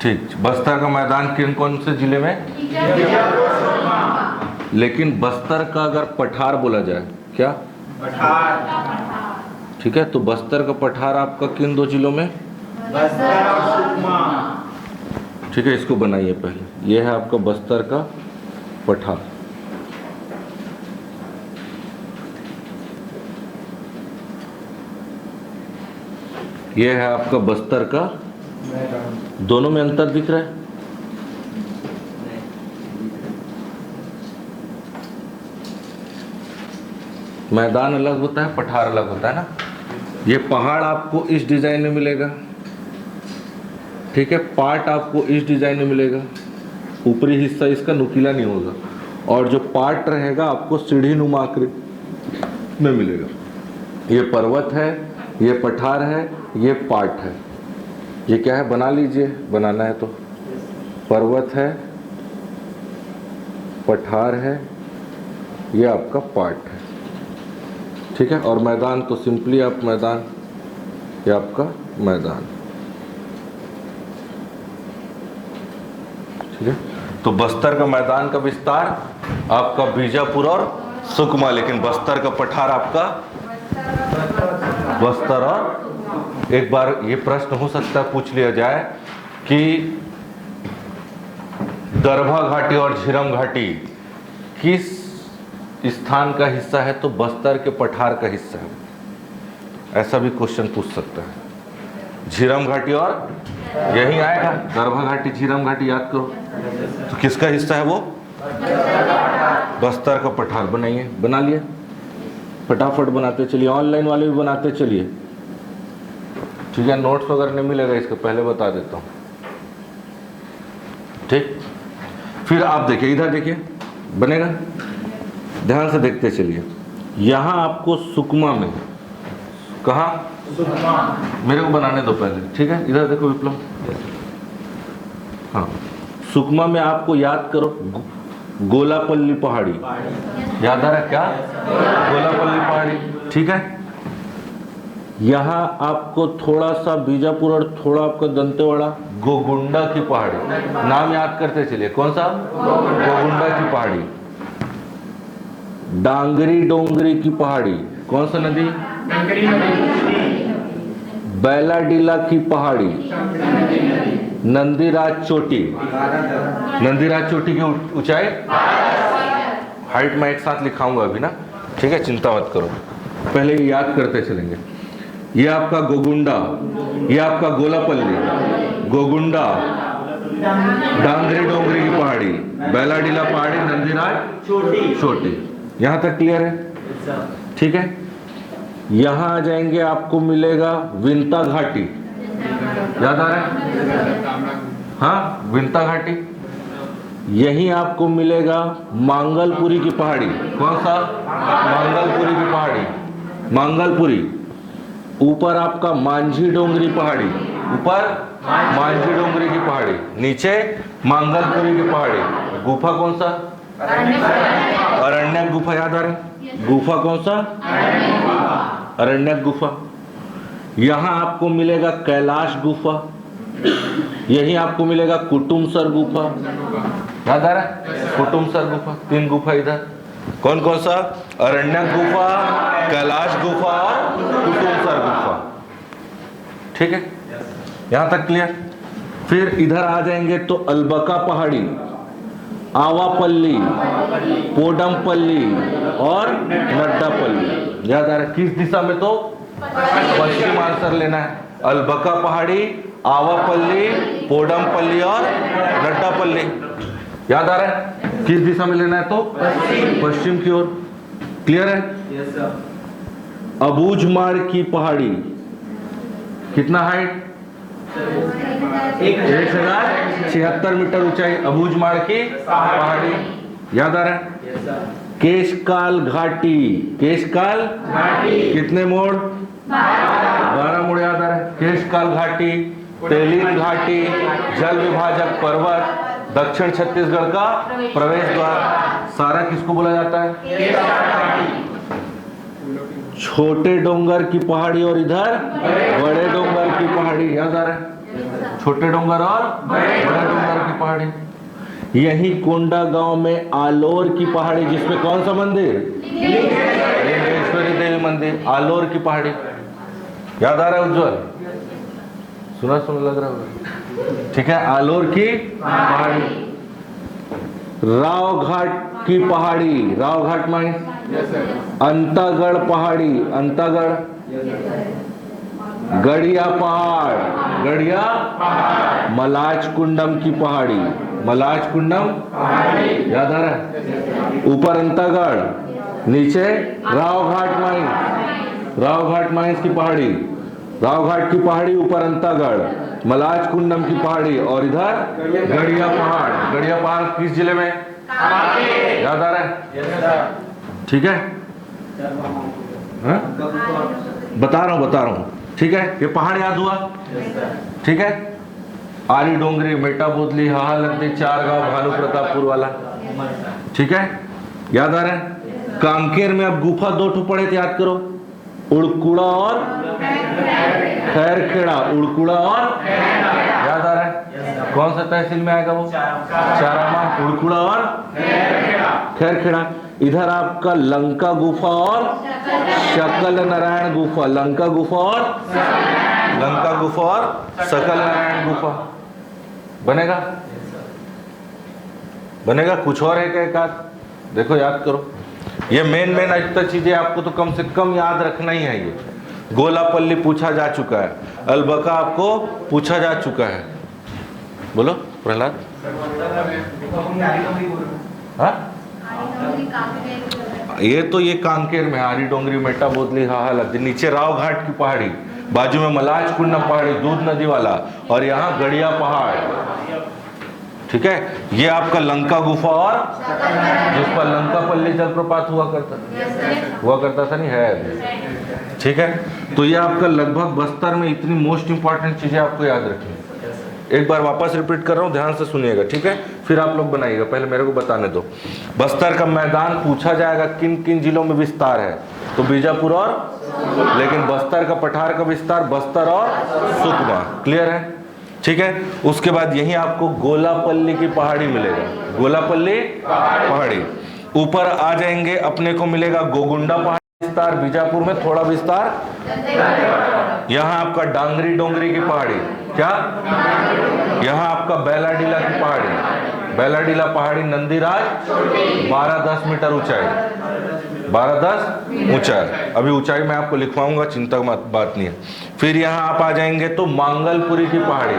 ठीक। बस्तर का मैदान किन कौन से जिले में? लेकिन बस्तर का अगर पठार बोला जाए, क्या पठार। ठीक है, तो बस्तर का पठार आपका किन दो जिलों में? बस्तर और सुकमा। ठीक है, इसको बनाइए पहले। ये है आपका बस्तर का पठार। ये है आपका बस्तर का, दोनों में अंतर दिख रहा है? मैदान अलग होता है, पठार अलग होता है ना। ये पहाड़ आपको इस डिजाइन में मिलेगा, ठीक है, पार्ट आपको इस डिजाइन में मिलेगा, ऊपरी हिस्सा इसका नुकीला नहीं होगा, और जो पार्ट रहेगा आपको सीढ़ी नुमा आकृति में मिलेगा। ये पर्वत है, ये पठार है, ये पार्ट है। ये क्या है, बना लीजिए, बनाना है तो। पर्वत है, पठार है, ये आपका पार्ट है, ठीक है। और मैदान तो सिंपली आप मैदान, ये आपका मैदान, ठीक है। तो बस्तर का मैदान का विस्तार आपका बीजापुर और सुकमा, लेकिन बस्तर का पठार आपका बस्तर। और एक बार ये प्रश्न हो सकता है पूछ लिया जाए कि दरभा घाटी और झीरम घाटी किस स्थान का हिस्सा है, तो बस्तर के पठार का हिस्सा है। ऐसा भी क्वेश्चन पूछ सकता है। झीरम घाटी और यही आएगा, दरभा घाटी झीरम घाटी, याद करो। तो किसका हिस्सा है वो? बस्तर का पठार। बनाइए, बना लिए, फटाफट बनाते चलिए, ऑनलाइन वाले भी बनाते चलिए, ठीक है। नोट्स वगैरह नहीं मिलेगा इसका, पहले बता देता हूँ, ठीक। फिर आप देखिए, इधर देखिए, बनेगा, ध्यान से देखते चलिए। यहाँ आपको सुकमा में, कहाँ? सुकमा। मेरे को बनाने दो पहले, ठीक है। इधर देखो विप्लव, हाँ, सुकमा में आपको याद करो गोलापल्ली पहाड़ी, याद आ रहा है क्या? गोलापल्ली पहाड़ी, ठीक है। यहाँ आपको थोड़ा सा बीजापुर और थोड़ा आपका दंतेवाड़ा, गोगुंडा की पहाड़ी, नाम याद करते चलिए। कौन सा? गोगुंडा की पहाड़ी। डांगरी डोंगरी की पहाड़ी, कौन सा नदी? बैलाडीला की पहाड़ी, नंदीराज चोटी। नंदीराज चोटी की ऊंचाई, हाइट मैं एक साथ लिखाऊंगा अभी ना, ठीक है, चिंता मत करो, पहले ये याद करते चलेंगे। ये आपका गोगुंडा, ये आपका गोलापल्ली, गोगुंडा, डांगरी डोंगरी की पहाड़ी, बैलाडीला पहाड़ी, नंदीराज चोटी। यहाँ तक क्लियर है, ठीक है। यहाँ आ जाएंगे, आपको मिलेगा विंता घाटी, याद आ रहा है? हाँ, विंता घाटी। यहीं आपको मिलेगा मांगलपुरी की पहाड़ी, कौन सा? मांगलपुरी की पहाड़ी, मांगलपुरी। ऊपर आपका मांझी डोंगरी पहाड़ी, ऊपर मांझी डोंगरी की पहाड़ी, नीचे मांगलपुरी की पहाड़ी। गुफा कौन सा? अरण्यक गुफा, याद आ रहा है? गुफा कौन सा? अरण्यक गुफा। यहाँ आपको मिलेगा कैलाश गुफा, यही आपको मिलेगा कुटुमसर गुफा, याद आ रहा है? कुटुमसर गुफा, 3 गुफा इधर। कौन कौन सा? अरण्यक गुफा, कैलाश गुफा और कुटुमसर गुफा, ठीक है। यहाँ तक क्लियर। फिर इधर आ जाएंगे तो अलबका पहाड़ी, आवापल्ली, पोडमपल्ली और नड्डापल्ली, याद आ रहा है? किस दिशा में? तो पश्चिम आंसर लेना है। अलबका पहाड़ी, आवापल्ली, पोडमपल्ली और नड्डापल्ली, याद आ रहा है? किस दिशा में लेना है? तो पश्चिम की ओर। क्लियर है? अबूझमाड़ की पहाड़ी, कितना हाइट? 1076 मीटर ऊंचाई, अबूझमाड़ की पहाड़ी, याद आ रहा है? केशकाल घाटी, केशकाल घाटी, कितने मोड़? 12 मोड़, याद आ रहा है? केशकाल घाटी, तेलीन घाटी, जल विभाजक पर्वत, दक्षिण छत्तीसगढ़ का प्रवेश द्वार, सारा किसको बोला जाता है? छोटे डोंगर की पहाड़ी और इधर बड़े डोंगर की पहाड़ी, याद आ रहा है? छोटे डोंगर और बड़े डोंगर की पहाड़ी। यही कोंडा गांव में आलोर की पहाड़ी, जिसमें कौन सा मंदिर, लिंगेश्वरी देवी मंदिर, आलोर की पहाड़ी। याद आ रहा है उज्जवल, सुना सुना लग रहा होगा, ठीक है। आलोर की पहाड़ी, राव घाट की पहाड़ी, राव घाट माइंस, अंतागढ़ पहाड़ी, अंतागढ़, गड़िया पहाड़, गड़िया, मलाज कुंडम की पहाड़ी, मलाज कुंडम, याद आ रहा है, ऊपर अंतागढ़, नीचे राव घाट माइंस, राव घाट माइंस की पहाड़ी, राव घाट की पहाड़ी, ऊपर अंतागढ़, मलाज कुंडम की पहाड़ी, और इधर गड़िया पहाड़। गड़िया पहाड़ किस जिले में, याद आ रहा है, ठीक है, बता रहा हूं, ठीक है। ये पहाड़ याद हुआ, ठीक है। आरी डोंगरी, मेटा बोतली, हाहा लगदी, चार गांव, भानु प्रतापपुर वाला, ठीक है, याद आ रहा है। कांकेर में अब गुफा दो ठो पड़े थे, याद करो, उड़कुड़ा और खैरखेड़ा, उड़कुड़ा और, याद आ रहा है, कौन सा तहसील में आएगा वो, चारामा, उड़कुड़ा और खैरखेड़ा। इधर आपका लंका गुफा और शकल नारायण गुफा, लंका गुफा और सकल नारायण गुफा। बनेगा कुछ और है क्या, एक आध देखो, याद करो। ये मेन इतना चीजें आपको तो कम से कम याद रखना ही है। ये गोलापल्ली पूछा जा चुका है, अलबका आपको पूछा जा चुका है। बोलो प्रहलाद, हाँ, ये तो ये कांकेर में, आरी डोंगरी, मेटा बोतली, हाहा लगदी, नीचे राव घाट की पहाड़ी, बाजू में मलाज कुंडम पहाड़ी, दूध नदी वाला, और यहाँ गड़िया पहाड़, ठीक है। ये आपका लंका गुफा और जिस पर लंका पल्ली जलप्रपात हुआ करता था, नहीं है, ठीक है। तो ये आपका लगभग बस्तर में इतनी मोस्ट इंपॉर्टेंट चीजें आपको याद रखनी है। एक बार वापस रिपीट कर रहा हूँ, ध्यान से सुनिएगा, ठीक है, फिर आप लोग बनाइएगा। पहले मेरे को बताने दो। बस्तर का मैदान पूछा जाएगा किन किन जिलों में विस्तार है, तो बीजापुर और, लेकिन बस्तर का पठार का विस्तार बस्तर और सुकमा, क्लियर है, ठीक है। उसके बाद यहीं आपको गोलापल्ली की पहाड़ी मिलेगा, गोलापल्ली पहाड़ी। ऊपर आ जाएंगे, अपने को मिलेगा गोगुंडा पहाड़ी विस्तार, बीजापुर में थोड़ा विस्तार। यहाँ आपका डांगरी डोंगरी की पहाड़ी, क्या, यहाँ आपका बैलाडीला की पहाड़ी, बैलाडीला पहाड़ी, नंदीराज 12-10 मीटर ऊंचाई, 12-10 ऊंचाई। अभी ऊंचाई मैं आपको लिखवाऊंगा, चिंता मत, बात नहीं है। फिर यहाँ आप आ जाएंगे तो मांगलपुरी की पहाड़ी,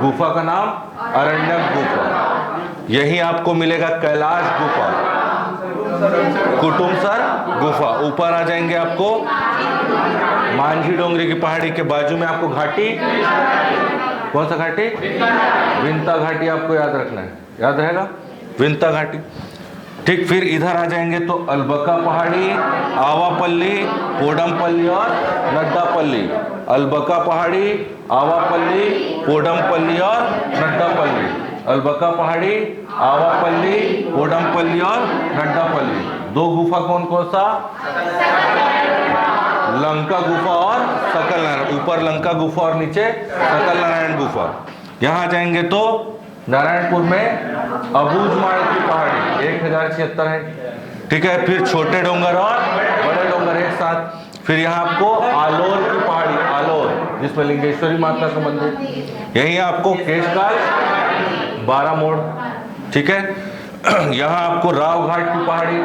गुफा का नाम अरण्यक गुफा। यही आपको मिलेगा कैलाश गुफा, कुटुमसर गुफा। ऊपर आ जाएंगे आपको मांझी डोंगरी की पहाड़ी के बाजू में आपको घाटी, कौन सा घाटी, विंता घाटी, आपको याद रखना है, याद रहेगा, विंता घाटी, ठीक। फिर इधर आ जाएंगे तो अलबका पहाड़ी, आवापल्ली, पोडमपल्ली और नड्डापल्ली, अलबका पहाड़ी, आवापल्ली, पोडमपल्ली और नड्डापल्ली, अलबका पहाड़ी, आवापल्ली, पोडमपल्ली और नड्डापल्ली। दो गुफा कौन कौन सा, लंका गुफा और सकल नारायण, ऊपर लंका गुफा और नीचे सकल नारायण गुफा। यहाँ आ जाएंगे तो नारायणपुर में अबूझमाड़ की पहाड़ी 1076 है, ठीक है। फिर छोटे डोंगर और बड़े डोंगर एक साथ। फिर यहाँ आपको आलोर की पहाड़ी, आलोर जिसमें लिंगेश्वरी माता का मंदिर, यही आपको केशकाल 12 मोड़, ठीक है। यहाँ आपको राव घाट की पहाड़ी,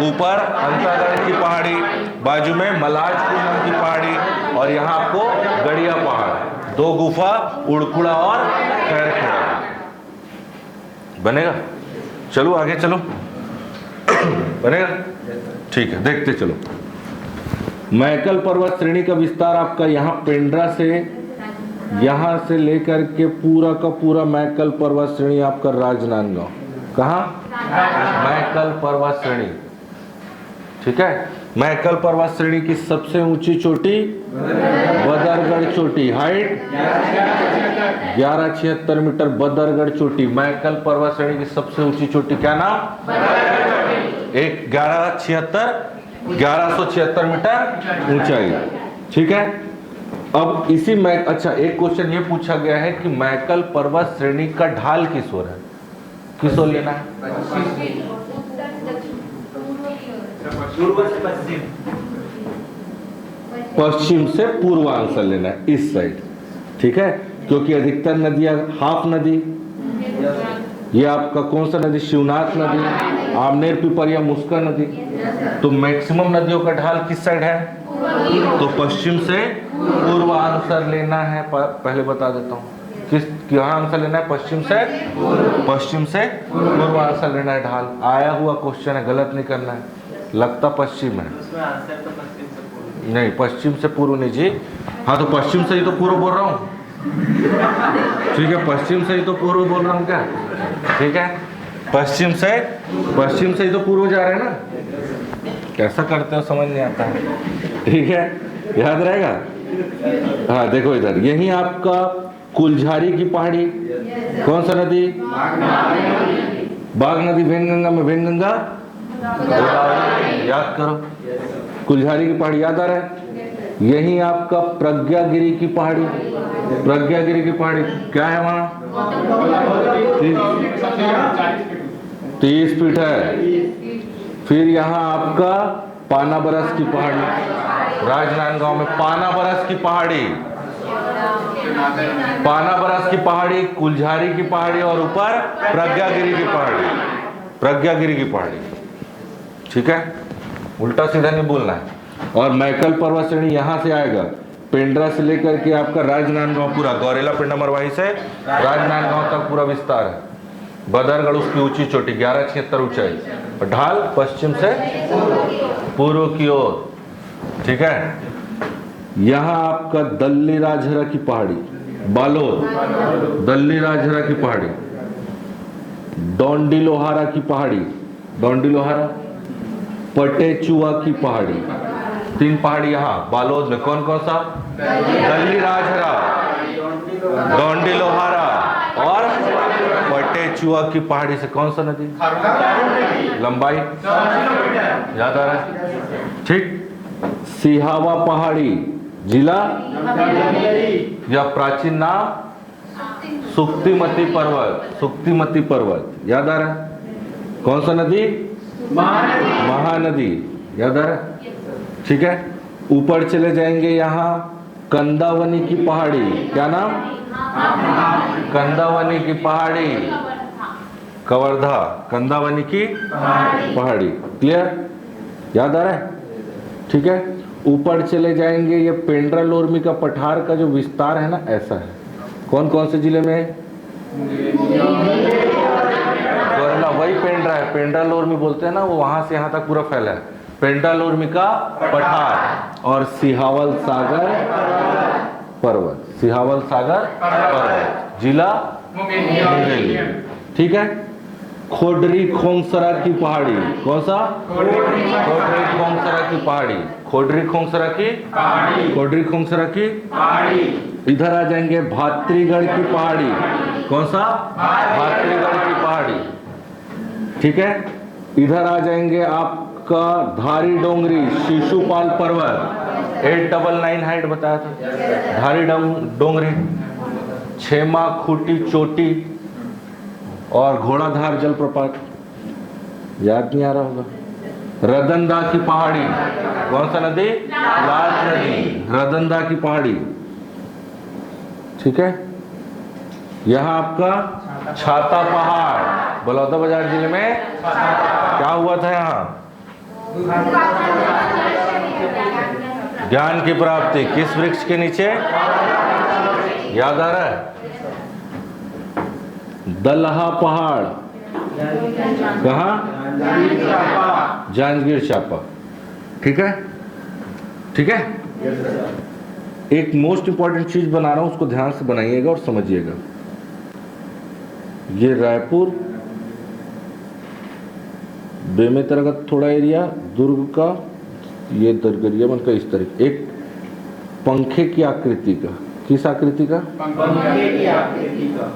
ऊपर अंतागढ़ की पहाड़ी, बाजू में मलाज कुंडम की पहाड़ी, और यहाँ आपको गड़िया पहाड़, दो गुफा, उड़कुड़ा और खैरखेड़ा। बनेगा, चलो आगे चलो, बनेगा, ठीक है, देखते चलो। मैकल पर्वत श्रेणी का विस्तार आपका यहाँ पेंड्रा से, यहाँ से लेकर के पूरा का पूरा मैकल पर्वत श्रेणी आपका राजनांदगांव, कहाँ, मैकल पर्वत श्रेणी, ठीक है। मैकल पर्वत श्रेणी की सबसे ऊंची चोटी बदरगढ़ चोटी, हाइट 1176 मीटर, बदरगढ़ चोटी, मैकल पर्वत श्रेणी की सबसे ऊंची चोटी, क्या नाम, 1176 मीटर ऊंचाई, ठीक है। अब इसी में अच्छा एक क्वेश्चन ये पूछा गया है कि मैकल पर्वत श्रेणी का ढाल किस ओर है, किस ओर लेना है? पूर्व से पश्चिम। पश्चिम से पूर्वांचल लेना है, इस साइड। ठीक है, क्योंकि अधिकतर नदियां हाफ नदी, ये आपका कौन सा नदी, शिवनाथ नदी, आमनेर पिपरिया मुस्का नदी, तो मैक्सिमम नदियों का ढाल किस साइड है? तो पश्चिम से पूर्वांचल लेना है। पहले बता देता हूँ किस कहाँ आंसर लेना है, पश्चिम से पूर्वांचल लेना है ढाल। आया हुआ क्वेश्चन है, गलत नहीं करना है। लगता पश्चिम है, उसमें आंसर तो पश्चिम से पूर्व। नहीं पश्चिम से पूर्व नहीं जी। हाँ तो पश्चिम से ही तो पूर्व बोल रहा हूँ। ठीक है, पश्चिम से ही तो पूर्व बोल रहा हूँ क्या? ठीक है, पश्चिम से ही तो पूर्व जा रहे हैं ना। कैसा करते हो समझ नहीं आता है। ठीक है, याद रहेगा। हाँ देखो इधर, यही आपका कुलझारी की पहाड़ी, कौन सा नदी? बाघ नदी। वेनगंगा में वेनगंगा याद करो, कुलझारी की पहाड़ी याद आ रहा है। यही आपका प्रज्ञागिरी की पहाड़ी, प्रज्ञागिरी की पहाड़ी क्या है वहां? 30 फीट है। फिर यहाँ आपका पानाबरस की पहाड़ी, राजनांदगांव में पानाबरस की पहाड़ी, पानाबरस की पहाड़ी, कुलझारी की पहाड़ी और ऊपर प्रज्ञागिरी की पहाड़ी, प्रज्ञागिरी की पहाड़ी। ठीक है, उल्टा सीधा नहीं बोलना है। और मैकल पर्वत श्रेणी यहाँ से आएगा, पेंड्रा से लेकर के आपका राजनांदगांव पूरा, गौरेला पेंडा मरवाही से राजनांदगांव तक पूरा विस्तार है। बदरगढ़ उसकी ऊंची चोटी 1176 ऊंचाई, और ढाल पश्चिम से पूर्व की ओर। ठीक है, यहाँ आपका दल्ली राजहरा की पहाड़ी, बालोद, दल्ली राजहरा की पहाड़ी, डोंडी लोहारा की पहाड़ी, डोंडी लोहारा, पटेचुआ की पहाड़ी। 3 पहाड़ी यहाँ बालोद में, कौन कौन सा? दल्ली राजहरा, डोंडी लोहारा और पटेचुआ की पहाड़ी से कौन सा नदी? लंबाई याद आ रहा है? ठीक, सिहावा पहाड़ी, जिला या प्राचीन नाम सुक्तिमती पर्वत, सुक्तिमती पर्वत याद आ रहा है? कौन सा नदी? महानदी याद आ रहा है? ठीक है, ऊपर चले जाएंगे, यहाँ कंदावनी की पहाड़ी, क्या नाम? कंदावनी की पहाड़ी, कवर्धा, कंदावनी की पहाड़ी। क्लियर, याद आ रहा है? ठीक है, ऊपर चले जाएंगे, ये पेंड्रा लोरमी का पठार का जो विस्तार है ना, ऐसा है। कौन कौन से जिले में? गौरेला, वही पेंड्रा है, पेंड्रा लोरमी बोलते हैं ना, वो वहां से यहाँ तक पूरा फैला है। पेंड्रा लोरमी का पठार और सिहावल सागर पर्वत, सिहावल सागर पर्वत, जिला मुंगेली। ठीक है, खोडरी खोंगसरा की पहाड़ी, कौन सा? खोडरी खोंगसरा की पहाड़ी, खोडरी खोंगसरा की पहाड़ी, खोडरी खोंगसरा की पहाड़ी। इधर आ जाएंगे भात्रीगढ़ की पहाड़ी, कौन सा? भात्रीगढ़ की पहाड़ी। ठीक है, इधर आ जाएंगे आपका धारी डोंगरी, शिशुपाल पर्वत, 899 हाइट बताया था। धारी डोंगरी, छेमा खूटी चोटी और घोड़ाधार जलप्रपात, याद नहीं आ रहा होगा। रदनदा की पहाड़ी, कौन सा नदी? लाल नदी, रदनदा की पहाड़ी। ठीक है, यहाँ आपका छाता पहाड़, बलौदाबाजार जिले में क्या हुआ था? यहाँ ज्ञान की प्राप्ति किस वृक्ष के नीचे? याद आ रहा है? दलहा पहाड़, कहाँ? जांजगीर चांपा। ठीक है, ठीक है। एक मोस्ट इंपॉर्टेंट चीज बना रहा हूं, उसको ध्यान से बनाइएगा और समझिएगा। ये रायपुर बेमेतरा का थोड़ा एरिया, दुर्ग का ये दरगरिया मन का इस तरह, एक पंखे की आकृति का, किस आकृति का? पंखे की आकृति का।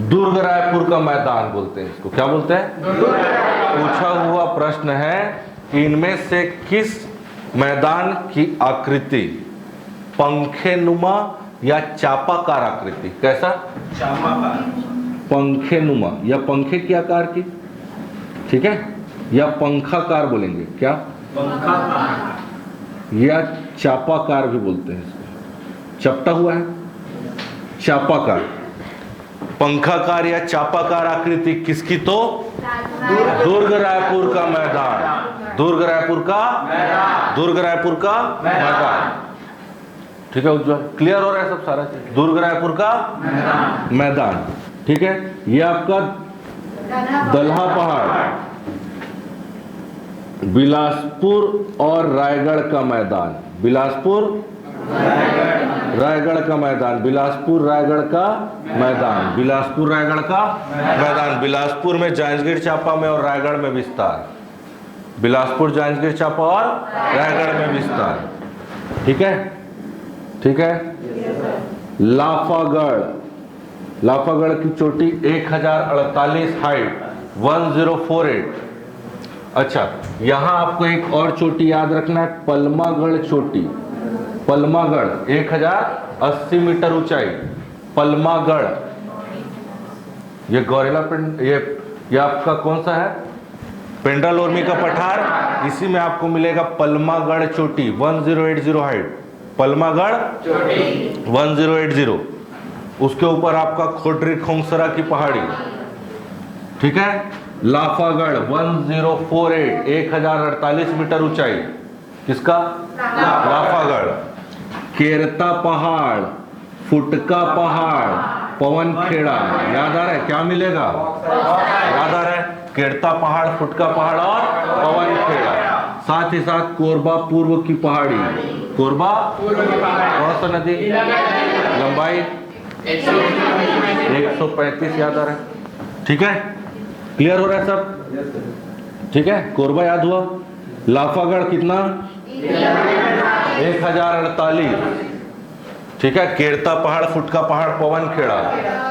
दुर्ग रायपुर का मैदान बोलते हैं इसको, क्या बोलते हैं? पूछा हुआ प्रश्न है कि इनमें से किस मैदान की आकृति पंखे नुमा या चापाकार आकृति। कैसा? पंखे नुमा या पंखे की आकार की, ठीक है, या पंखाकार बोलेंगे क्या, या चापाकार भी बोलते हैं इसको, चपटा हुआ है, चापाकार। पंखाकार या चापाकार आकृति किसकी? तो दुर्ग रायपुर का मैदान, दुर्ग रायपुर का, दुर्ग रायपुर का मैदान। ठीक है उज्ज्वल, क्लियर हो रहा है सब सारा चीज? दुर्ग रायपुर का मैदान, ठीक है। ये आपका दलहा पहाड़, बिलासपुर और रायगढ़ का मैदान, बिलासपुर रायगढ़ का मैदान, बिलासपुर रायगढ़ का मैदान, बिलासपुर रायगढ़ का मैदान। बिलासपुर में जांजगीर चांपा में और रायगढ़ में विस्तार, बिलासपुर जांजगीर चांपा और रायगढ़ में विस्तार, ठीक है, ठीक है। लाफागढ़, लाफागढ़ की चोटी 1048 हाइट 1048। अच्छा, यहां आपको एक और चोटी याद रखना है, पलमागढ़ चोटी, पलमागढ़ 1080 मीटर ऊंचाई, पलमागढ़। ये गौरेला पिंड, ये आपका कौन सा है, पेंड्रा लोरमी का पठार, इसी में आपको मिलेगा पलमागढ़ चोटी 1080 हाइट, पलमागढ़ 1080। उसके ऊपर आपका खोटरी खोंगसरा की पहाड़ी, ठीक है। लाफागढ़ 1048 1048 मीटर ऊंचाई, किसका? लाफागढ़। केरता पहाड़, फुटका पहाड़, पवन खेड़ा, याद आ रहा है क्या मिलेगा? याद आ रहा है, केरता पहाड़, फुटका पहाड़ और पवन खेड़ा। साथ ही साथ कोरबा पूर्व की पहाड़ी, कोरबा कौन सा नदी, लंबाई 135, याद आ रहा है, ठीक है, क्लियर हो रहा है सब, ठीक है। कोरबा याद हुआ, लाफागढ़ कितना 1048, ठीक है। केरता पहाड़, फुटका पहाड़, पवन खेड़ा,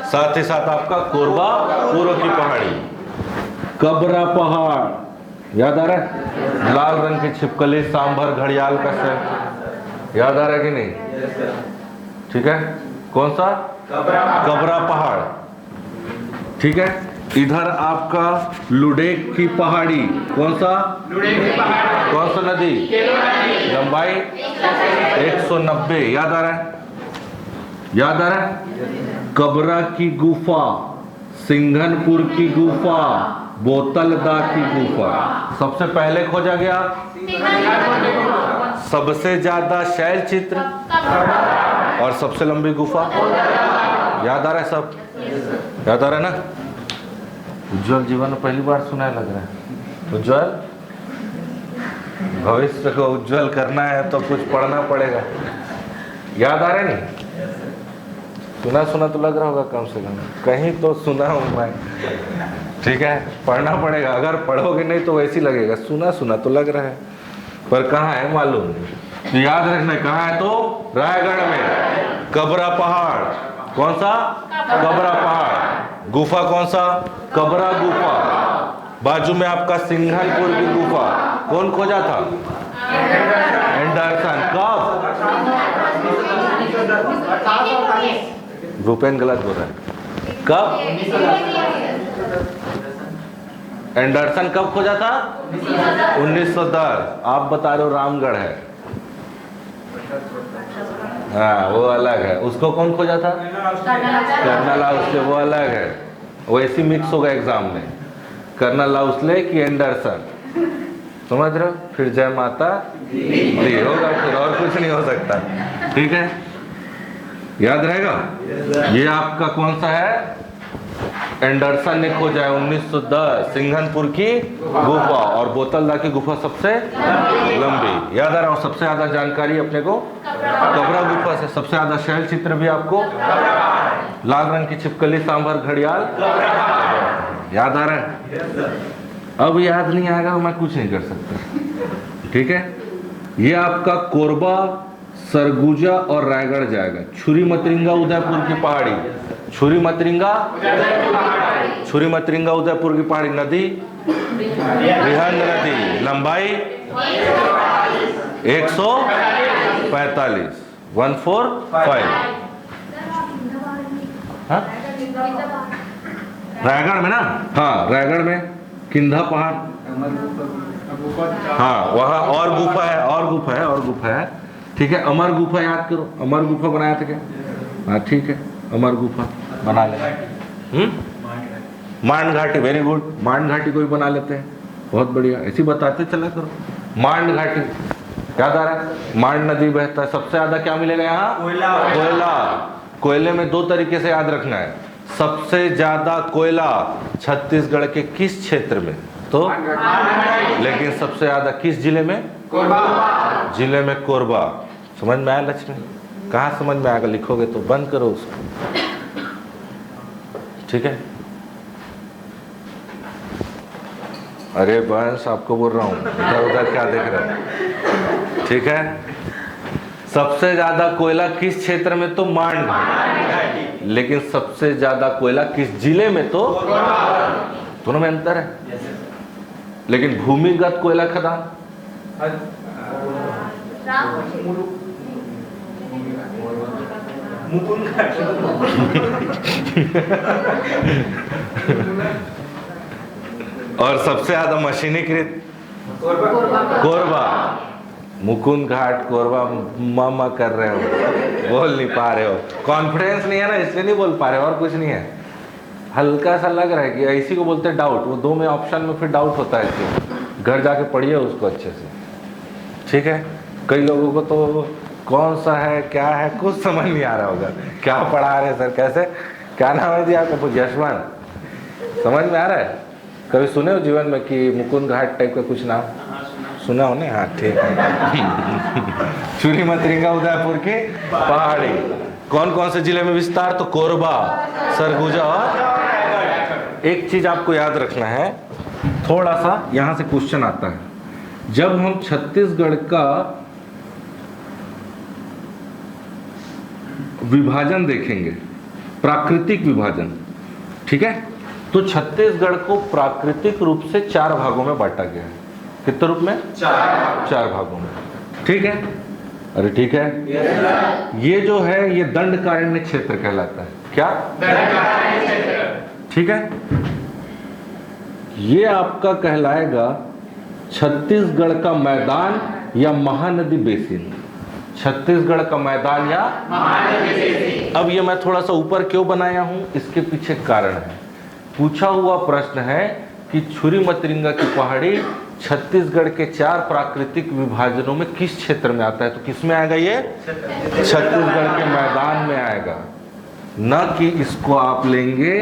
साथ ही साथ आपका कोरबा पूर्व की पहाड़ी। कबरा पहाड़ याद आ रहा है, लाल रंग की छिपकली, सांभर घड़ियाल का शहर, याद आ रहा है कि नहीं, ठीक है। कौन सा? कबरा पहाड़, ठीक है। इधर आपका लुडेक की पहाड़ी, कौन सा? कौन सा नदी, लंबाई 190, याद आ रहा है, याद आ रहा है। कबरा की गुफा, सिंघनपुर की गुफा, बोतलदा की गुफा, सबसे पहले खोजा गया, सबसे ज्यादा शैल चित्र और सबसे लंबी गुफा, याद आ रहा है सब, याद आ रहा है ना। उज्ज्वल जीवन में पहली बार सुना लग रहा है। उज्ज्वल, भविष्य को उज्ज्वल करना है तो कुछ पढ़ना पड़ेगा, याद आ रहा है नहीं? सुना सुना तो लग रहा होगा, कम से कम कहीं तो सुना हूं मैं, ठीक है। पढ़ना पड़ेगा, अगर पढ़ोगे नहीं तो वैसे ही लगेगा, सुना सुना तो लग रहा है पर कहाँ है मालूम नहीं। तो याद रखना कहाँ है, तो रायगढ़ में कबरा पहाड़, कौन सा? कबरा पहाड़। गुफा कौन सा? कबरा गुफा। बाजू में आपका सिंघनपुर की गुफा, कौन खोजा था? एंडरसन। कब? भूपेन गलत बोल रहा है, कब? एंडरसन कब खोजा था? 1910। आप बता रहे हो रामगढ़ है, हाँ वो अलग है। उसको कौन खोजा था? कर्नल हाउसले, वो अलग है, वैसी मिक्स होगा एग्जाम में, कर्नल हाउसले की एंडरसन, समझ रहे हो? फिर जय माता दी होगा, फिर और कुछ नहीं हो सकता, ठीक है, याद रहेगा। ये आपका कौन सा है? एंडरसन ने खोजा है 1910, सिंघनपुर की गुफा, और बोतलदा की गुफा सबसे लंबी, याद आ रहा है। सबसे ज्यादा जानकारी अपने को कबरा गुफा से, सबसे ज्यादा शैल चित्र भी आपको, लाल रंग की छिपकली, सांभर घड़ियाल, याद आ रहा है। अब याद नहीं आएगा मैं कुछ नहीं कर सकता, ठीक है। ये आपका कोरबा, सरगुजा और रायगढ़ जाएगा। छुरी मतरिंगा उदयपुर की पहाड़ी, छुरी मतरिंगा, छुरी मतरिंगा उदयपुर की पहाड़ी। नदी रिहंद नदी, लंबाई 145, 145। हाँ रायगढ़ में ना, हाँ रायगढ़ में किंधा पहाड़, हाँ वहाँ और गुफा है, और गुफा है। ठीक है, अमर गुफा याद करो, अमर गुफा बनाया था क्या? हाँ ठीक है, अमर गुफा बना ले। मांड घाटी, वेरी गुड, मांड घाटी को भी बना लेते हैं, बहुत बढ़िया, ऐसी बताते चला करो। मांड घाटी याद आ रहा है, मांड नदी बहता है, सबसे ज्यादा क्या मिलेगा यहाँ? कोयला। कोयले में दो तरीके से याद रखना है, सबसे ज्यादा कोयला छत्तीसगढ़ के किस क्षेत्र में? तो लेकिन सबसे ज्यादा किस जिले में? जिले में कोरबा। समझ में आया लक्ष्मी? कहाँ समझ में आएगा? लिखोगे तो बंद करो उसको, ठीक है। अरे बस आपको बोल रहा हूँ, इधर उधर क्या देख रहे हो? ठीक है, सबसे ज्यादा कोयला किस क्षेत्र में? तो मांड घाटी। लेकिन सबसे ज्यादा कोयला किस जिले में? तो दोनों में अंतर है। लेकिन भूमिगत कोयला खदान और सबसे ज्यादा मशीनीकृत कोरबा। मुकुंद घाट, कोरबा, मामा कर रहे हो, बोल नहीं पा रहे हो, कॉन्फिडेंस नहीं है ना, इसलिए नहीं बोल पा रहे हो, और कुछ नहीं है। हल्का सा लग रहा है कि ऐसी को बोलते हैं डाउट, वो दो में ऑप्शन में फिर डाउट होता है, इसलिए घर जाके पढ़िए उसको अच्छे से, ठीक है। कई लोगों को तो कौन सा है क्या है कुछ समझ नहीं आ रहा होगा, क्या पढ़ा रहे सर, कैसे, क्या नाम है जी आपका? यशवंत, समझ में आ रहा है? कभी सुने हो जीवन में कि मुकुंद घाट टाइप का कुछ नाम सुना हो? नहीं, हाँ ठीक है। छुरी मतरिंगा उदयपुर की पहाड़ी, कौन कौन से जिले में विस्तार? तो कोरबा, सरगुजा और एक चीज आपको याद रखना है, थोड़ा सा यहां से क्वेश्चन आता है, जब हम छत्तीसगढ़ का विभाजन देखेंगे, प्राकृतिक विभाजन, ठीक है, तो छत्तीसगढ़ को प्राकृतिक रूप से 4 भागों में बांटा गया है। कितने रूप में? 4 भागों में, ठीक है। अरे ठीक है, ये जो है ये दंडकारण्य क्षेत्र कहलाता है। क्या? दंडकारण्य क्षेत्र, ठीक है। ये आपका कहलाएगा छत्तीसगढ़ का मैदान या महानदी बेसिन। छत्तीसगढ़ का मैदान या महानदी बेसिन। अब ये मैं थोड़ा सा ऊपर क्यों बनाया हूं, इसके पीछे कारण है। पूछा हुआ प्रश्न है कि छुरी मतरिंगा की पहाड़ी छत्तीसगढ़ के 4 प्राकृतिक विभाजनों में किस क्षेत्र में आता है? तो किस में आएगा ये? छत्तीसगढ़ के मैदान में आएगा। न कि इसको आप लेंगे,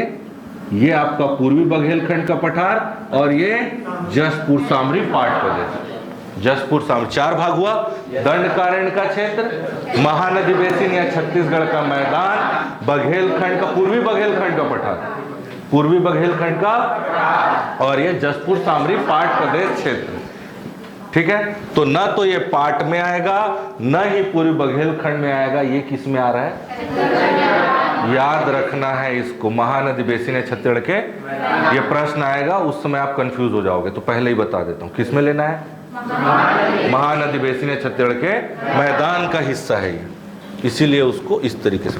ये आपका पूर्वी बघेलखंड का पठार और ये जसपुर सामरी पाट प्रदेश। जसपुर सामरी 4 भाग हुआ, दंडकारण्य का क्षेत्र, महानदी बेसिन या छत्तीसगढ़ का मैदान, बघेलखंड का, पूर्वी बघेलखंड का पठार, पूर्वी बघेलखंड का, और ये जसपुर सामरी पाट प्रदेश क्षेत्र, ठीक है। तो न तो ये पाट में आएगा न ही पूर्वी बघेलखंड में आएगा, ये किस में आ रहा है? याद रखना है इसको, महानदी बेसिन है छत्तीसगढ़ के। ये प्रश्न आएगा उस समय आप कंफ्यूज हो जाओगे, तो पहले ही बता देता हूँ किस में लेना है। महानदी बेसिन है छत्तीसगढ़ के मैदान का हिस्सा है ये, इसीलिए उसको इस तरीके से,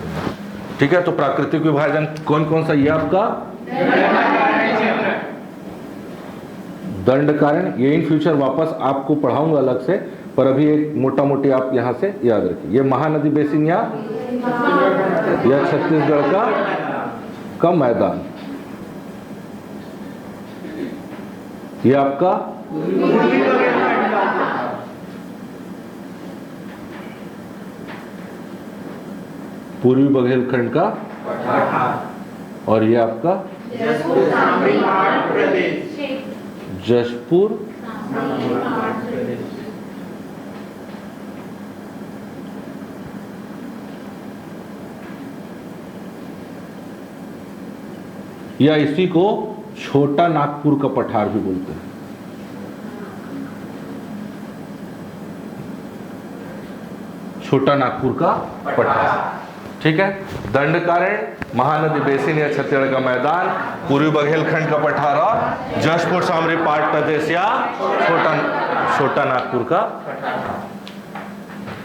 ठीक है। तो प्राकृतिक विभाजन कौन कौन सा? ये आपका दंडकारण्य, ये इन फ्यूचर वापस आपको पढ़ाऊंगा अलग से, पर अभी एक मोटा मोटी आप यहां से याद रखिए। ये महानदी बेसिन या छत्तीसगढ़ का मैदान, ये आपका पूर्वी बघेलखंड का, और ये आपका जसपुर या इसी को छोटा नागपुर का पठार भी बोलते हैं। छोटा नागपुर का पठार, ठीक है। दंडकारण्य, महानदी बेसिन या छत्तीसगढ़ का मैदान, पूर्वी बघेलखंड का पठार और जसपुर सामरी पाट प्रदेश या छोटा नागपुर का।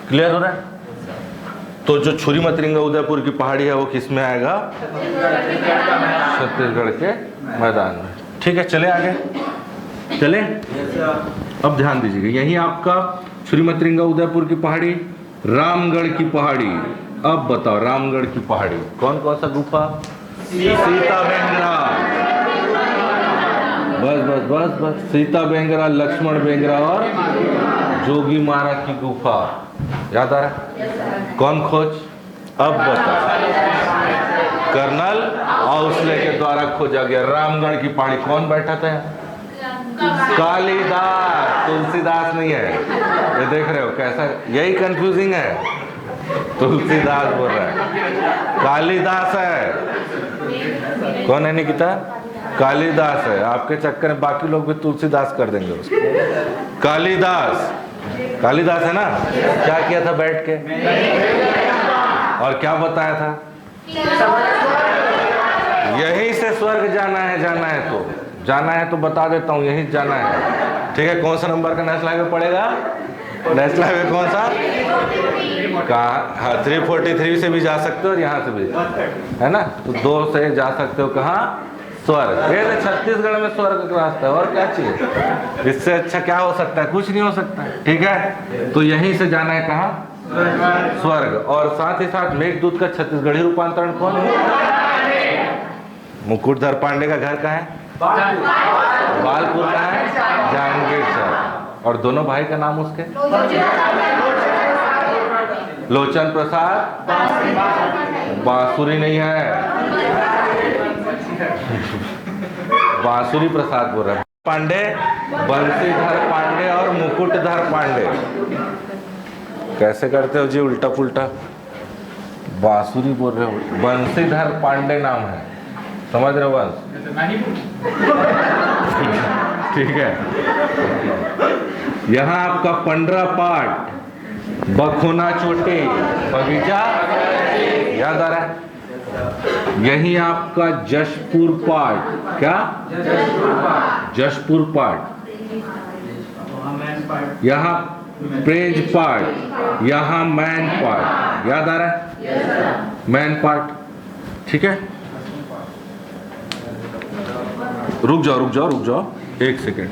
क्लियर हो रहा है? तो जो छुरी मतरिंगा उदयपुर की पहाड़ी है वो किस में आएगा? छत्तीसगढ़ के मैदान में। ठीक है, चले आगे, चले। अब ध्यान दीजिएगा, यही आपका छुरी मतरिंगा उदयपुर की पहाड़ी, रामगढ़ की पहाड़ी। अब बताओ, रामगढ़ की पहाड़ी कौन कौन सा गुफा? सीता बेंगरा, बस बस बस बस, सीता बेंगरा, लक्ष्मण बेंगरा और जोगी मारा की गुफा। याद आ रहा है? कौन खोज? अब बताओ, कर्नल आउसले के द्वारा खोजा गया। रामगढ़ की पहाड़ी कौन बैठा था? कालिदास, तुलसीदास नहीं है। ये देख रहे हो कैसा, यही कंफ्यूजिंग है। तुलसीदास बोल रहा है, कालिदास है। कौन है निकिता? कालिदास है। आपके चक्कर में बाकी लोग भी तुलसीदास कर देंगे उसको। कालिदास, कालिदास है ना? क्या किया था बैठ के? और क्या बताया था? यहीं से स्वर्ग जाना है, जाना है तो जाना है तो बता देता हूँ, यहीं जाना है। ठीक है, कौन सा नंबर का नेशनल हाईवे पड़ेगा? नेशनल हाईवे कौन सा? कहाँ? हाँ, 343 से भी जा सकते हो और यहाँ से भी, है ना? तो 2 से जा सकते हो। कहाँ? स्वर्ग। ये तो छत्तीसगढ़ में स्वर्ग का रास्ता है, और क्या चाहिए? इससे अच्छा क्या हो सकता है? कुछ नहीं हो सकता। ठीक है, तो यहीं से जाना है। कहाँ? स्वर्ग। और साथ ही साथ मेघदूत का छत्तीसगढ़ी रूपांतरण कौन है? मुकुटधर पांडे का घर कहाँ है? बालपुर का है, जांजगीर शहर। और दोनों भाई का नाम उसके? लोचन प्रसाद। बांसुरी नहीं है, बांसुरी प्रसाद बोल रहा है। पांडे, बंसीधर पांडे और मुकुटधर पांडे। कैसे करते हो जी उल्टा पुल्टा? बांसुरी बोल रहे हो, बंसीधर पांडे नाम है, समझ रहे हो? बस ठीक है। यहाँ आपका पंडरा पाट, बखोना चोटी, बगीचा, याद आ रहा है? यही आपका जशपुर पाट, क्या? जशपुर पाट। यहाँ प्रेज पाट, यहाँ मैन पाट, याद आ रहा है? मैन पाट। ठीक है, रुक जाओ रुक जाओ रुक जाओ, एक सेकेंड।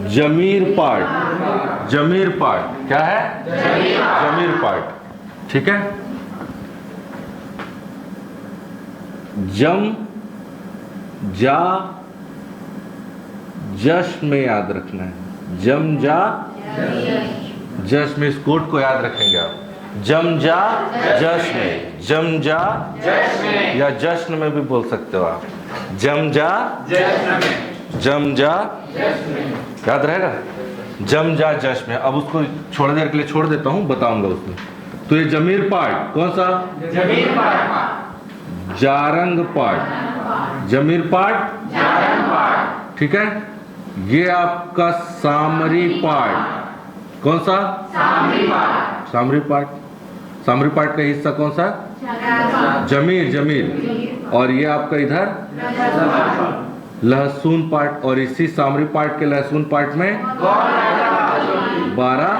जमीर पाट, जमीर पाट क्या है? जमीर पाट। ठीक है, जम जा जश में याद रखना है। जम जा जश में, इस कोड को याद रखेंगे आप। जम जा जश में, जम जा या जश्न में भी बोल सकते हो आप। जम जा, जम जा, याद रहेगा? जम जा जश में। अब उसको छोड़ देर के लिए छोड़ देता हूँ, बताऊंगा उसमें। तो ये जमीर पाट कौन सा? जमीर पाट, जारंग पाट, जमीर पाट, जारंग पाट। ठीक है, ये आपका सामरी पाट, कौन सा? सामरी पाट, सामरी पाट। सामरी पाट का हिस्सा कौन सा? जमीर, जमीर। और ये आपका इधर लहसुन पाट। और इसी सामरी पाट के लहसुन पाट में 12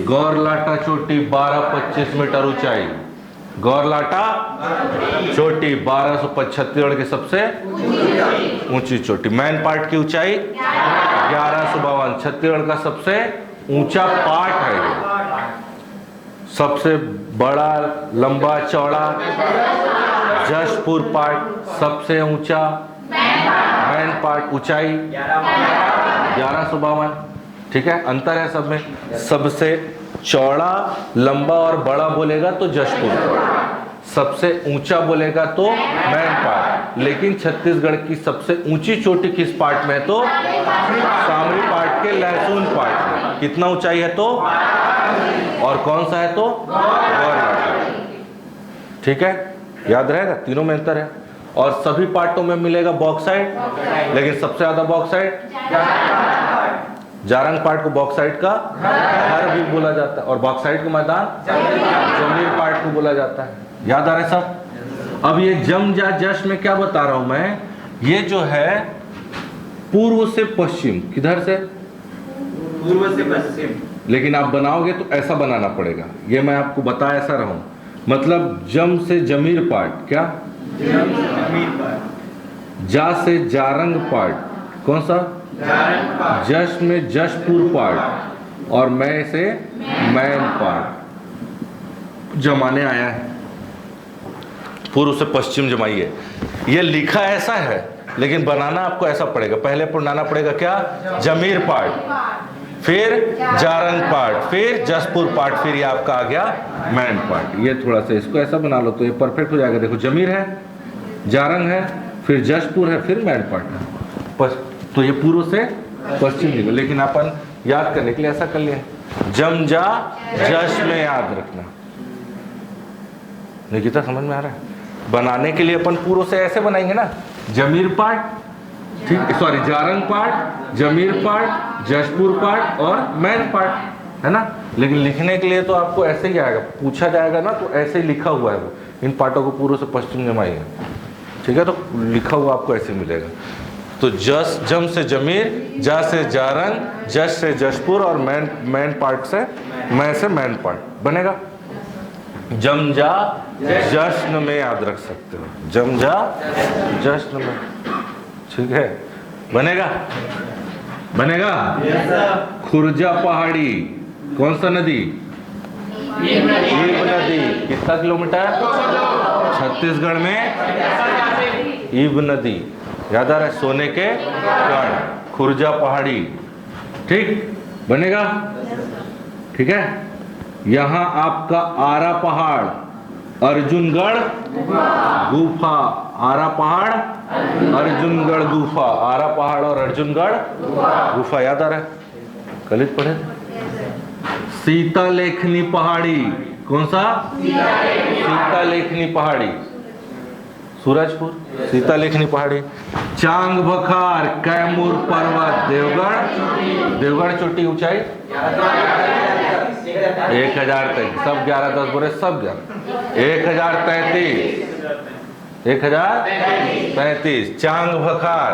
गौरलाटा चोटी, 12-25 मीटर ऊंचाई। गौरलाटा चोटी 1200, छत्तीसगढ़ की सबसे ऊंची चोटी। मैन पाट की ऊंचाई 1152, छत्तीसगढ़ का सबसे ऊंचा पाट है ये। सबसे बड़ा, लंबा, चौड़ा जशपुर पाट, सबसे ऊंचा मैन पाट, ऊंचाई 1152। ठीक है, अंतर है सब में। सबसे चौड़ा, लंबा और बड़ा बोलेगा तो जशपुर पाट, सबसे ऊंचा बोलेगा तो मैन पाट। लेकिन छत्तीसगढ़ की सबसे ऊंची चोटी किस पाट में है? तो सामरी पाट के लहसुन पाट में। कितना ऊंचाई है तो? और कौन सा है तो? गौरलाटा। ठीक है, याद रहेगा, तीनों में अंतर है। और सभी पार्टों में मिलेगा बॉक्साइट, लेकिन सबसे ज्यादा बॉक्साइट जारंग पार्ट को बॉक्साइट का घर भी बोला जाता है, और बॉक्साइट का मैदान जमीर पार्ट को बोला जाता है। याद आ रहा है सब? अब ये जम जा जश में क्या बता रहा हूं मैं? ये जो है पूर्व से पश्चिम, किधर से? पूर्व से पश्चिम, लेकिन आप बनाओगे तो ऐसा बनाना पड़ेगा। ये मैं आपको बता ऐसा रहा हूं, मतलब जम से जमीर पार्ट, क्या जमीर पर जा से जारंग पार्ट, कौन सा जारंग पार्ट जश में जशपुर पार्ट और मैं से मैन पार्ट जमाने आया है। पूर्व से पश्चिम जमाइए। ये लिखा ऐसा है लेकिन बनाना आपको ऐसा पड़ेगा। पहले बनाना पड़ेगा क्या, जमीर पार्ट, फिर जारंग पार्ट, फिर जसपुर पार्ट, फिर ये आपका आ गया मैन पार्ट। ये थोड़ा सा इसको ऐसा बना लो तो ये परफेक्ट हो जाएगा। देखो जमीर है, जारंग है, फिर जशपुर है, फिर मैन पार्ट है। तो ये पूर्व से पश्चिम निकल। लेकिन अपन याद करने के लिए ऐसा कर लिए, जम जा जश में याद रखना। निकिता समझ में आ रहा है? बनाने के लिए अपन पूर्व से ऐसे बनाएंगे ना, जमीर पार्ट, ठीक, सॉरी जारंग पार्ट, जमीर पार्ट, जशपुर पार्ट और मैन पार्ट, है ना। लेकिन लिखने के लिए तो आपको ऐसे ही आएगा, पूछा जाएगा ना तो ऐसे ही लिखा हुआ है वो, इन पार्टों को पूर्व से पश्चिम जमाइए, ठीक है। तो लिखा हुआ आपको ऐसे मिलेगा। तो जस, जम से जमीर, जा से जारंग, जश से जशपुर और मैन पार्ट से मैन पार्ट बनेगा। जम जा जश्न में याद रख सकते हो, जम जा जश्न में, ठीक है, बनेगा बनेगा। खुर्जा पहाड़ी, कौन सा नदी, ईब नदी, कितना किलोमीटर, छत्तीसगढ़ में ईब नदी, याद आ रहा है, सोने के कण, खुर्जा पहाड़ी, ठीक बनेगा, ठीक है। यहाँ आपका आरा पहाड़, अर्जुनगढ़ गुफा, आरा पहाड़, अर्जुनगढ़ गुफा, आरा पहाड़ और अर्जुनगढ़ गुफा, याद आ रहा है, कलित पढ़े। सीता लेखनी पहाड़ी, कौन सा, सीता लेखनी पहाड़ी, सूरजपुर, सीता लेखनी पहाड़ी। चांग बखार, कैमूर पर्वत, देवगढ़ चोटी, ऊंचाई 1033, सब 11 10 बोले, सब 11, 1033, चांग बखार,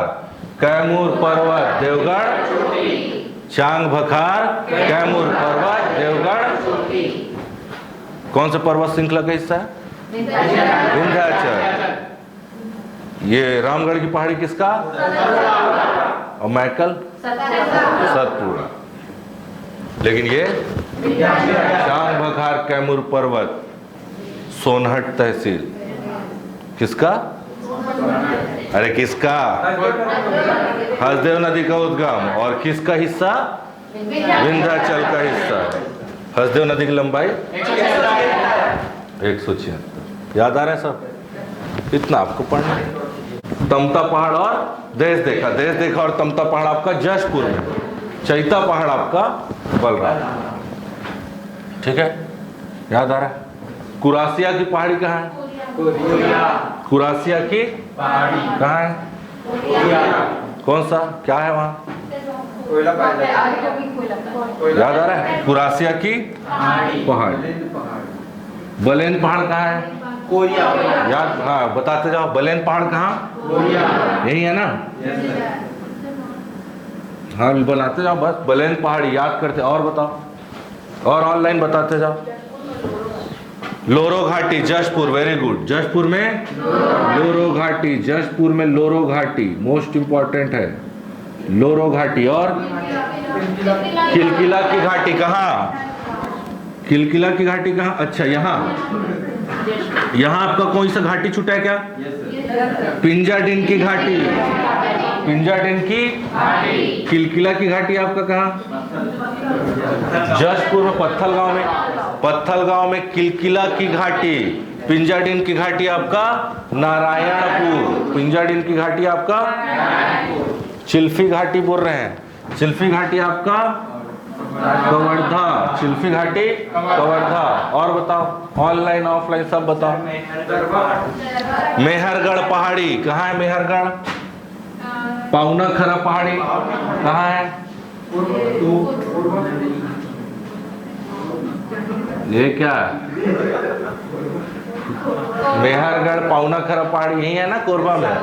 कैमूर पर्वत, देवगढ़, चांग बखार, कैमूर पर्वत, देवगढ़। कौन से पर्वत श्रृंखला का हिस्सा है, विंध्याचल। ये रामगढ़ की पहाड़ी किसका, और मैकल सतपुड़ा। लेकिन ये चांग बखार कैमूर पर्वत सोनहट तहसील किसका, अरे किसका, हसदेव नदी का उद्गम, और किसका हिस्सा, विंध्याचल का हिस्सा है। हसदेव नदी की लंबाई 176, याद आ रहा है सब, इतना आपको पढ़ना है। तमता पहाड़ और देश देखा और तमता पहाड़ आपका जशपुर में, चैता पहाड़ आपका बलराम, ठीक है, याद आ रहा है। कुरासिया की पहाड़ी कहाँ है, कुरासिया की पहाड़ी कहाँ है, कौन सा, क्या है वहाँ, याद आ रहा है, कुरासिया की पहाड़। बलेन पहाड़ कहाँ है, याद, हाँ बताते जाओ, बलेन पहाड़ कहाँ, यही है ना, हाँ बनाते जाओ बस, बलेन पहाड़ी याद करते, और बताओ, और ऑनलाइन बताते जाओ। लोरो घाटी जशपुर, वेरी गुड, जशपुर में लोरो घाटी, जशपुर में लोरो घाटी मोस्ट इंपॉर्टेंट है, लोरो घाटी। और किलकिला की घाटी कहाँ, किलकिला की घाटी कहाँ, अच्छा यहाँ आपका कोई सा घाटी छूटा है क्या, पिंजाडिन की घाटी, पिंजाडिन की, किलकिला की घाटी आपका कहाँ, जशपुर में, पत्थलगांव में किलकिला की घाटी, पिंजाडिन की घाटी आपका नारायणपुर, पिंजाडिन की घाटी आपका चिल्फी घाटी बोल रहे हैं, चिल्फी घाटी आपका कवर्धा, चिल्फी घाटी कवर्धा। और बताओ ऑनलाइन ऑफलाइन सब बताओ। मेहरगढ़ पहाड़ी कहाँ है, मेहरगढ़, पाउना खरा पहाड़ी कहाँ है, ये क्या मेहरगढ़ पाउना खरा पहाड़ी यही है ना, कोरबा में।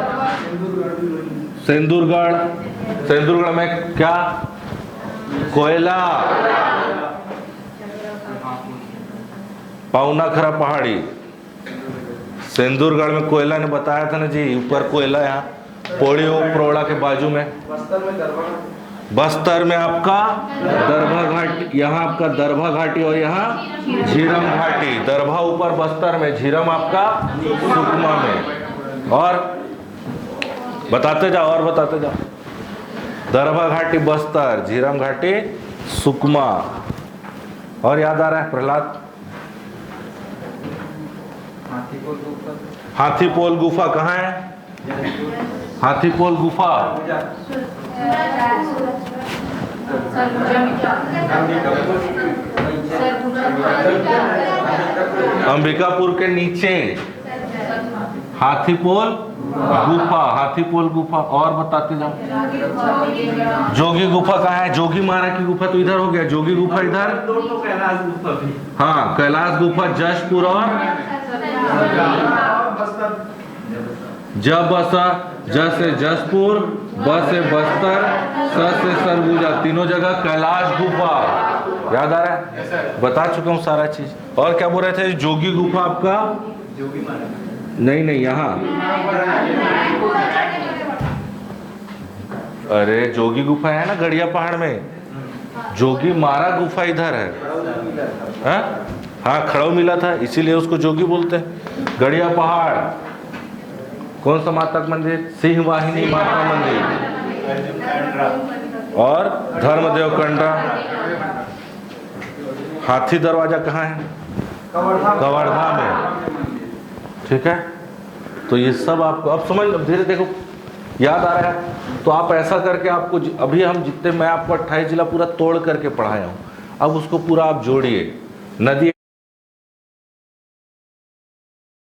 सेंदूरगढ़ में क्या, कोयला, पाउनाखरा पहाड़ी, सिंदूरगढ़ में कोयला ने बताया था ना जी, ऊपर कोयला, यहाँ पोड़ियो प्रोड़ा के बाजू में। बस्तर में आपका दरभा घाटी, यहाँ आपका दरभा घाटी और यहाँ झीरम घाटी। दरभा ऊपर बस्तर में, झीरम आपका सुकमा में। और बताते जाओ, और बताते जाओ। दरभा घाटी बस्तर, झीरम घाटी सुकमा। और याद आ रहा है प्रहलाद? हाथीपोल गुफा कहाँ है? हाथीपोल गुफा अंबिकापुर के नीचे हाथीपोल गुफा, हाथीपोल गुफा। और बताते जाओ। जोगी गुफा कहाँ है? जोगी महाराज की गुफा तो इधर हो गया, जोगी गुफा इधर। कैलाश गुफा भी। हाँ, कैलाश गुफा जशपुर और जब बसा, ज से जसपुर, ब से बस्तर, स से सरगुजा, तीनों जगह कैलाश गुफा। याद आ रहा है? बता चुका हूँ सारा चीज। और क्या बोल रहे थे? जोगी गुफा आपका जोगी महाराज। नहीं नहीं, यहाँ अरे जोगी गुफा है ना गड़िया पहाड़ में, जोगी मारा गुफा इधर है। हाँ, खड़ाऊ मिला था, इसीलिए उसको जोगी बोलते हैं। गड़िया पहाड़, कौन सा माता का मंदिर? सिंह वाहिनी माता मंदिर। और धर्मदेव कंडा। हाथी दरवाजा कहाँ है? कवर्धा में। ठीक है, तो ये सब आपको अब समझ, धीरे देखो याद आ रहा है। तो आप ऐसा करके आपको अभी हम जितने, मैं आपको 28 जिला पूरा तोड़ करके पढ़ाया हूँ, अब उसको पूरा आप जोड़िए। नदी